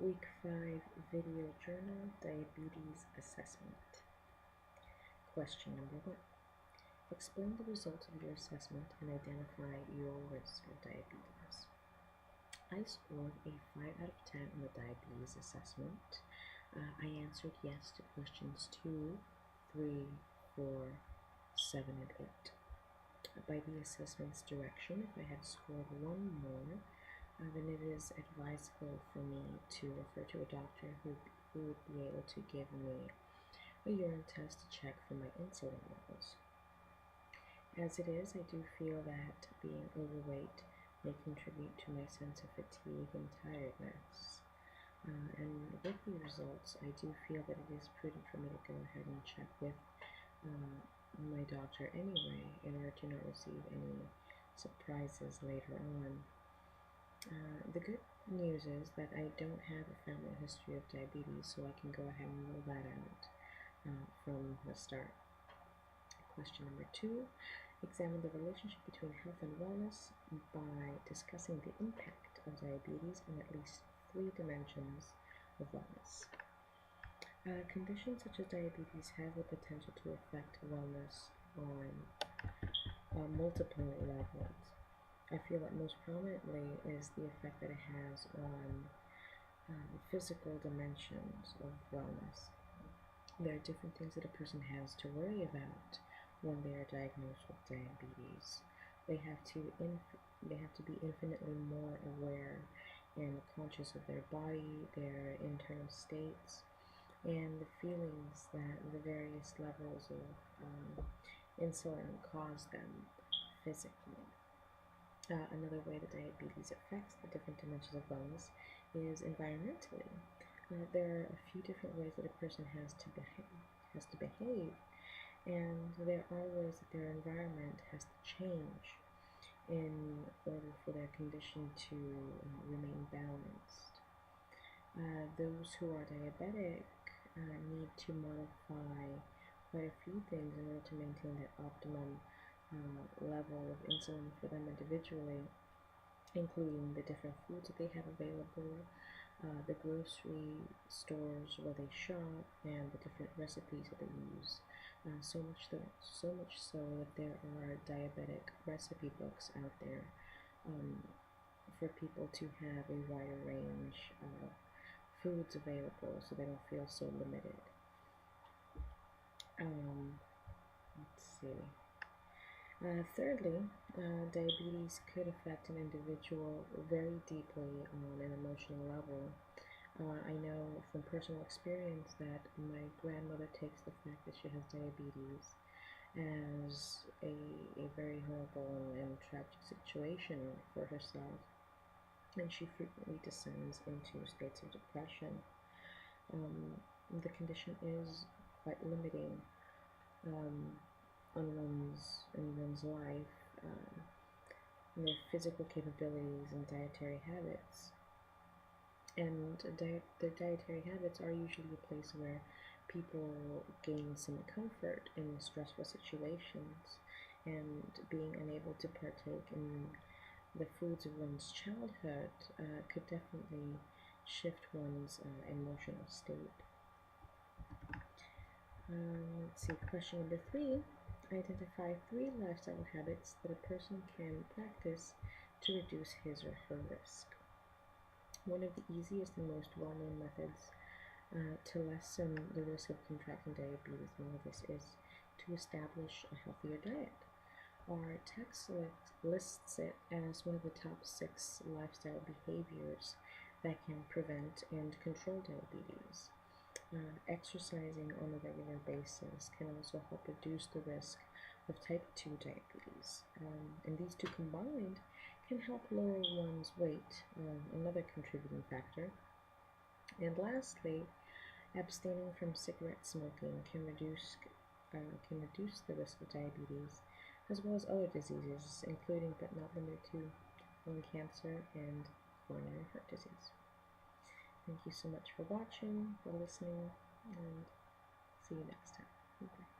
Week 5 Video Journal Diabetes Assessment. Question number 1. Explain the results of your assessment and identify your risk of diabetes. I scored a 5 out of 10 on the diabetes assessment. I answered yes to questions 2, 3, 4, 7, and 8. By the assessment's direction, if I had scored one more, then it is advisable for me to refer to a doctor who would be able to give me a urine test to check for my insulin levels. As it is, I do feel that being overweight may contribute to my sense of fatigue and tiredness. And with the results, I do feel that it is prudent for me to go ahead and check with my doctor anyway, in order to not receive any surprises later on. The good news is that I don't have a family history of diabetes, so I can go ahead and rule that out from the start. Question number 2. Examine the relationship between health and wellness by discussing the impact of diabetes on at least 3 dimensions of wellness. Conditions such as diabetes have the potential to affect wellness on multiple levels. I feel that most prominently is the effect that it has on physical dimensions of wellness. There are different things that a person has to worry about when they are diagnosed with diabetes. They have to be infinitely more aware and conscious of their body, their internal states, and the feelings that the various levels of insulin cause them physically. Another way that diabetes affects the different dimensions of wellness is environmentally. There are a few different ways that a person has to behave, and there are ways that their environment has to change in order for their condition to remain balanced. Those who are diabetic need to modify quite a few things in order to maintain that optimum level of insulin for them individually, including the different foods that they have available, the grocery stores where they shop, and the different recipes that they use. So much so that there are diabetic recipe books out there for people to have a wider range of foods available, so they don't feel so limited. Let's see. Thirdly, diabetes could affect an individual very deeply on an emotional level. I know from personal experience that my grandmother takes the fact that she has diabetes as a very horrible and tragic situation for herself, and she frequently descends into states of depression. The condition is quite limiting in one's life, their physical capabilities and dietary habits. And their dietary habits are usually a place where people gain some comfort in stressful situations, and being unable to partake in the foods of one's childhood could definitely shift one's emotional state. Let's see, question number 3. Identify 3 lifestyle habits that a person can practice to reduce his or her risk. One of the easiest and most well-known methods to lessen the risk of contracting diabetes mellitus is to establish a healthier diet. Our text lists it as one of the top 6 lifestyle behaviors that can prevent and control diabetes. Exercising on a regular basis can also help reduce the risk of type 2 diabetes, and these two combined can help lower one's weight, another contributing factor. And lastly, abstaining from cigarette smoking can reduce the risk of diabetes, as well as other diseases, including but not limited to lung cancer and coronary heart disease. Thank you so much for watching, for listening, and see you next time. Bye.